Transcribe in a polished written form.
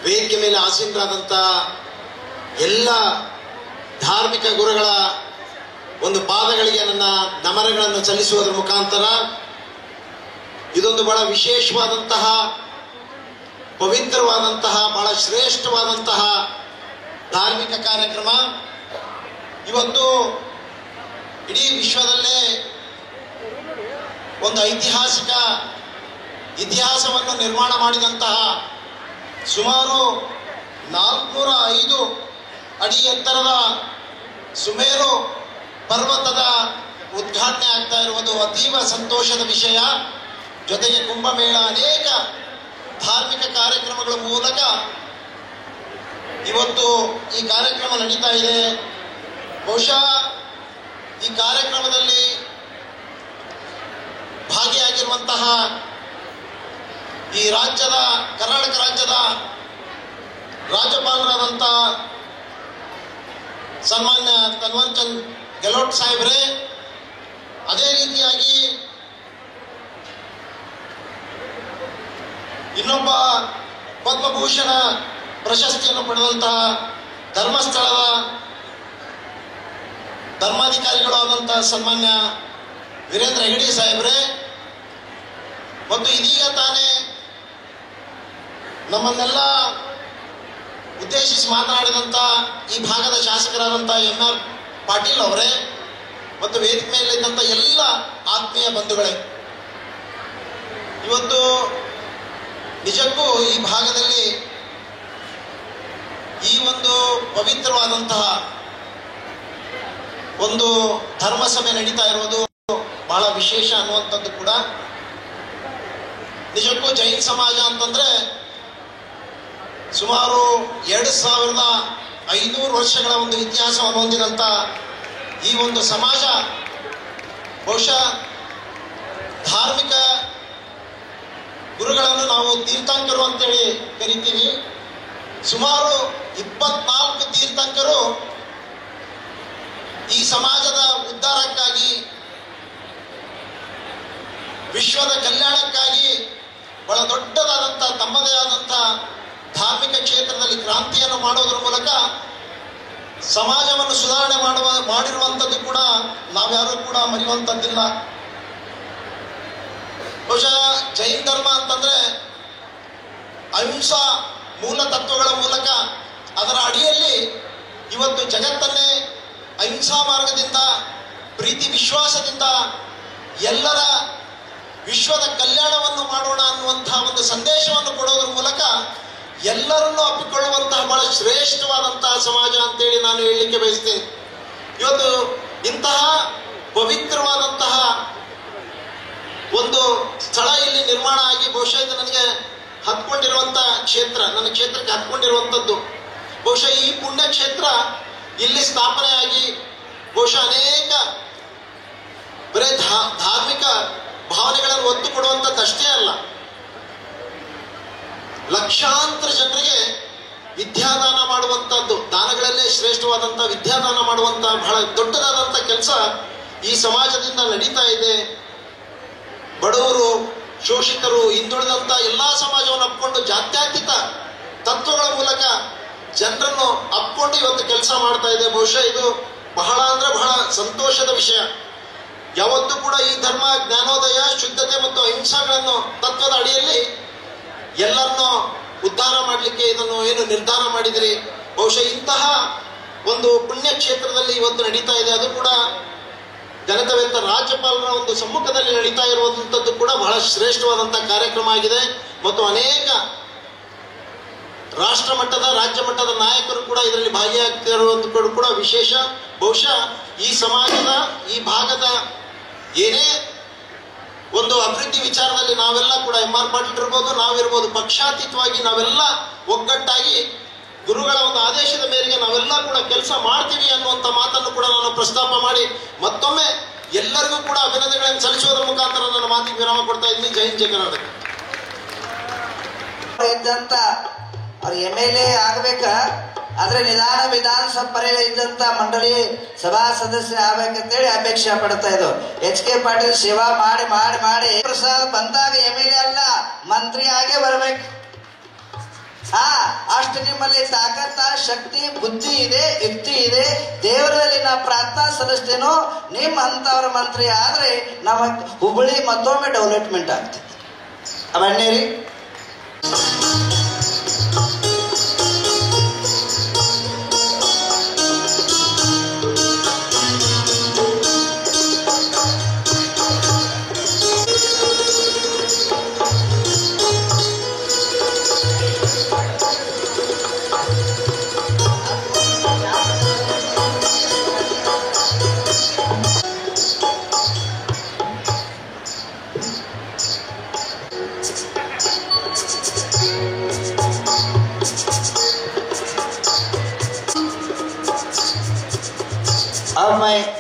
ವೇದಿಕೆ ಮೇಲೆ ಆಸೀನರಾದಂಥ ಎಲ್ಲ ಧಾರ್ಮಿಕ ಗುರುಗಳ ಒಂದು ಪಾದಗಳಿಗೆ ನನ್ನ ನಮನಗಳನ್ನು ಸಲ್ಲಿಸುವುದರ ಮುಖಾಂತರ ಇದೊಂದು ಬಹಳ ವಿಶೇಷವಾದಂತಹ, ಪವಿತ್ರವಾದಂತಹ, ಬಹಳ ಶ್ರೇಷ್ಠವಾದಂತಹ ಧಾರ್ಮಿಕ ಕಾರ್ಯಕ್ರಮ. ಇವತ್ತು ಇಡೀ ವಿಶ್ವದಲ್ಲೇ ಒಂದು ಐತಿಹಾಸಿಕ ಇತಿಹಾಸವನ್ನು ನಿರ್ಮಾಣ ಮಾಡಿದಂತಹ ಸುಮಾರು 405 ಅಡಿ ಎತ್ತರದ ಸುಮೇರು ಪರ್ವತದ ಉದ್ಘಾಟನೆ ಆಗ್ತಾ ಇರುವುದು ಅತೀವ ಸಂತೋಷದ ವಿಷಯ. ಜೊತೆಗೆ ಕುಂಭಮೇಳ, ಅನೇಕ ಧಾರ್ಮಿಕ ಕಾರ್ಯಕ್ರಮಗಳ ಮೂಲಕ ಇವತ್ತು ಈ ಕಾರ್ಯಕ್ರಮ ನಡೀತಾ ಇದೆ. ಬಹುಶಃ ಈ ಕಾರ್ಯಕ್ರಮದಲ್ಲಿ ಭಾಗಿಯಾಗಿರುವಂತಹ ಈ ರಾಜ್ಯದ, ಕರ್ನಾಟಕ ರಾಜ್ಯದ ರಾಜ್ಯಪಾಲರಾದಂಥ ಸನ್ಮಾನ್ಯ ತನ್ವರ್ ಚಂದ್ ಗೆಹ್ಲೋಟ್ ಸಾಹೇಬ್ರೆ, ಅದೇ ರೀತಿಯಾಗಿ ಇನ್ನೊಬ್ಬ ಪದ್ಮಭೂಷಣ ಪ್ರಶಸ್ತಿಯನ್ನು ಪಡೆದಂತಹ ಧರ್ಮಸ್ಥಳದ ಧರ್ಮಾಧಿಕಾರಿಗಳು ಆದಂತಹ ಸನ್ಮಾನ್ಯ ವೀರೇಂದ್ರ ಹೆಗಡೆ ಸಾಹೇಬ್ರೆ, ಮತ್ತು ಇದೀಗ ತಾನೇ ನಮ್ಮನ್ನೆಲ್ಲ ಉದ್ದೇಶಿಸಿ ಮಾತನಾಡಿದಂಥ ಈ ಭಾಗದ ಶಾಸಕರಾದಂಥ MR ಪಾಟೀಲ್ ಅವರೇ, ಮತ್ತು ವೇದಿಕೆ ಮೇಲಿದ್ದಂಥ ಎಲ್ಲ ಆತ್ಮೀಯ ಬಂಧುಗಳೇ, ಇವತ್ತು ನಿಜಕ್ಕೂ ಈ ಭಾಗದಲ್ಲಿ ಈ ಒಂದು ಪವಿತ್ರವಾದಂತಹ ಒಂದು ಧರ್ಮಸಭೆ ನಡೀತಾ ಇರುವುದು ಬಹಳ ವಿಶೇಷ ಅನ್ನುವಂಥದ್ದು ಕೂಡ. ನಿಜಕ್ಕೂ ಜೈನ್ ಸಮಾಜ ಅಂತಂದ್ರೆ ಸುಮಾರು 2500 ವರ್ಷಗಳ ಒಂದು ಇತಿಹಾಸವನ್ನು ಹೊಂದಿದಂಥ ಈ ಒಂದು ಸಮಾಜ ಬಹುಶಃ ಧಾರ್ಮಿಕ ಗುರುಗಳನ್ನು ನಾವು ತೀರ್ಥಂಕರು ಅಂತೇಳಿ ಕರಿತೀವಿ. ಸುಮಾರು 24 ತೀರ್ಥಂಕರು ಈ ಸಮಾಜದ ಉದ್ಧಾರಕ್ಕಾಗಿ, ವಿಶ್ವದ ಕಲ್ಯಾಣಕ್ಕಾಗಿ ಬಹಳ ದೊಡ್ಡದಾದಂಥ ತಮ್ಮದೇ ಆದಂಥ ಧಾರ್ಮಿಕ ಕ್ಷೇತ್ರದಲ್ಲಿ ಕ್ರಾಂತಿಯನ್ನು ಮಾಡುವುದರ ಮೂಲಕ ಸಮಾಜವನ್ನು ಸುಧಾರಣೆ ಮಾಡಿರುವಂಥದ್ದು ಕೂಡ ನಾವ್ಯಾರೂ ಕೂಡ ಮರೆಯುವಂಥದ್ದಿಲ್ಲ. ಬಹುಶಃ ಜೈನ್ ಧರ್ಮ ಅಂತಂದ್ರೆ ಅಹಿಂಸಾ ಮೂಲ ತತ್ವಗಳ ಮೂಲಕ ಅದರ ಅಡಿಯಲ್ಲಿ ಇವತ್ತು ಜಗತ್ತನ್ನೇ ಅಹಿಂಸಾ ಮಾರ್ಗದಿಂದ, ಪ್ರೀತಿ ವಿಶ್ವಾಸದಿಂದ ಎಲ್ಲರ ವಿಶ್ವದ ಕಲ್ಯಾಣವನ್ನು ಮಾಡೋಣ ಅನ್ನುವಂತಹ ಒಂದು ಸಂದೇಶವನ್ನು ಕೊಡೋದ್ರ ಮೂಲಕ ಎಲ್ಲರನ್ನೂ ಅಪ್ಪಿಕೊಳ್ಳುವಂತಹ ಬಹಳ ಶ್ರೇಷ್ಠವಾದಂತಹ ಸಮಾಜ ಅಂತೇಳಿ ನಾನು ಹೇಳಲಿಕ್ಕೆ ಬಯಸ್ತೇನೆ. ಇವತ್ತು ಇಂತಹ ಪವಿತ್ರವಾದಂತಹ ಒಂದು ಸ್ಥಳ ಇಲ್ಲಿ ನಿರ್ಮಾಣ ಆಗಿ ಬಹುಶಃ ಇದು ನನಗೆ ಹತ್ಕೊಂಡಿರುವಂತಹ ಕ್ಷೇತ್ರ, ನನ್ನ ಕ್ಷೇತ್ರಕ್ಕೆ ಹತ್ಕೊಂಡಿರುವಂಥದ್ದು. ಬಹುಶಃ ಈ ಪುಣ್ಯ ಕ್ಷೇತ್ರ ಇಲ್ಲಿ ಸ್ಥಾಪನೆಯಾಗಿ ಬಹುಶಃ ಅನೇಕ ಬರೇ ಧಾರ್ಮಿಕ ಭಾವನೆಗಳನ್ನು ಒತ್ತು ಕೊಡುವಂಥದ್ದಷ್ಟೇ ಅಲ್ಲ, ಲಕ್ಷಾಂತರ ಜನರಿಗೆ ವಿದ್ಯಾದಾನ ಮಾಡುವಂಥದ್ದು, ದಾನಗಳಲ್ಲೇ ಶ್ರೇಷ್ಠವಾದಂಥ ವಿದ್ಯಾದಾನ ಮಾಡುವಂಥ ಬಹಳ ದೊಡ್ಡದಾದಂಥ ಕೆಲಸ ಈ ಸಮಾಜದಿಂದ ನಡೀತಾ ಇದೆ. ಬಡವರು, ಶೋಷಿತರು, ಹಿಂದುಳಿದಂಥ ಎಲ್ಲ ಸಮಾಜವನ್ನು ಅಪ್ಕೊಂಡು ಜಾತ್ಯತೀತ ತತ್ವಗಳ ಮೂಲಕ ಜನರನ್ನು ಅಪ್ಕೊಂಡು ಇವತ್ತು ಕೆಲಸ ಮಾಡ್ತಾ ಇದೆ. ಬಹುಶಃ ಇದು ಬಹಳ ಅಂದ್ರೆ ಬಹಳ ಸಂತೋಷದ ವಿಷಯ. ಯಾವತ್ತೂ ಕೂಡ ಈ ಧರ್ಮ ಜ್ಞಾನೋದಯ, ಶುದ್ಧತೆ ಮತ್ತು ಅಹಿಂಸಾಗಳನ್ನು ತತ್ವದ ಅಡಿಯಲ್ಲಿ ಎಲ್ಲರನ್ನೂ ಉದ್ಧಾರ ಮಾಡಲಿಕ್ಕೆ ಇದನ್ನು ಏನು ನಿರ್ಧಾರ ಮಾಡಿದಿರಿ. ಬಹುಶಃ ಇಂತಹ ಒಂದು ಪುಣ್ಯ ಕ್ಷೇತ್ರದಲ್ಲಿ ಇವತ್ತು ನಡೀತಾ ಇದೆ. ಅದು ಕೂಡ ಜನತವೆತ್ತ ರಾಜ್ಯಪಾಲರ ಒಂದು ಸಮ್ಮುಖದಲ್ಲಿ ನಡೀತಾ ಇರುವಂಥದ್ದು ಕೂಡ ಬಹಳ ಶ್ರೇಷ್ಠವಾದಂತಹ ಕಾರ್ಯಕ್ರಮ ಆಗಿದೆ. ಮತ್ತು ಅನೇಕ ರಾಷ್ಟ್ರ ಮಟ್ಟದ, ರಾಜ್ಯ ಮಟ್ಟದ ನಾಯಕರು ಕೂಡ ಇದರಲ್ಲಿ ಭಾಗಿಯಾಗ್ತಿರುವುದು ಕೂಡ ವಿಶೇಷ. ಬಹುಶಃ ಈ ಸಮಾಜದ, ಈ ಭಾಗದ ಏನೇ ಒಂದು ಅಭಿವೃದ್ಧಿ ವಿಚಾರದಲ್ಲಿ ನಾವೆಲ್ಲ ಕೂಡ MR ಪಾಟೀಲ್ ಇರ್ಬೋದು, ನಾವಿರ್ಬೋದು, ಪಕ್ಷಾತೀತವಾಗಿ ನಾವೆಲ್ಲ ಒಗ್ಗಟ್ಟಾಗಿ ಗುರುಗಳ ಒಂದು ಆದೇಶದ ಮೇರೆಗೆ ನಾವೆಲ್ಲ ಕೂಡ ಕೆಲಸ ಮಾಡ್ತೀವಿ ಅನ್ನುವಂಥ ಮಾತನ್ನು ಕೂಡ ನಾನು ಪ್ರಸ್ತಾಪ ಮಾಡಿ ಮತ್ತೊಮ್ಮೆ ಎಲ್ಲರಿಗೂ ಕೂಡ ಅಭಿನಂದನೆಗಳನ್ನು ಸಲ್ಲಿಸುವುದರ ಮುಖಾಂತರ ನನ್ನ ಮಾತಿಗೆ ವಿರಾಮ ಕೊಡ್ತಾ ಇದ್ದೀನಿ. ಜೈ ಹಿಂದ್, ಜೈ ಕರ್ನಾಟಕ. ಇದ್ದಂತ ಅವ್ರು MLA ಆಗ್ಬೇಕ, ಆದ್ರೆ ನಿಧಾನ ವಿಧಾನಸಭೆ ಇದ್ದಂತ ಮಂಡಳಿ ಸಭಾ ಸದಸ್ಯ ಆಗ್ಬೇಕಂತೇಳಿ ಅಪೇಕ್ಷೆ ಪಡ್ತಾ ಇದ್ರು. HK ಪಾಟೀಲ್ ಸೇವಾ ಮಾಡಿ ಮಾಡಿ ಮಾಡಿ ಪ್ರಸಾದ್ ಬಂದಾಗ MLA ಅಲ್ಲ, ಮಂತ್ರಿ ಆಗೇ ಬರ್ಬೇಕು. ಅಷ್ಟು ನಿಮ್ಮಲ್ಲಿ ತಾಕತ್ತ ಶಕ್ತಿ ಬುದ್ಧಿ ಇದೆ ಯುಕ್ತಿ ಇದೆ ದೇವರಲ್ಲಿ ನಾ ಪ್ರಾರ್ಥನಾ ಸಲ್ಲಿಸ್ತೇನೋ ನಿಮ್ಮ ಅಂತವ್ರ ಮಂತ್ರಿ ಆದ್ರೆ ನಮ್ಮ ಹುಬ್ಬಳ್ಳಿ ಮತ್ತೊಮ್ಮೆ ಡೆವಲಪ್ಮೆಂಟ್ ಆಗ್ತದೆ ಅವಣ್ಣೇರಿ अब मैं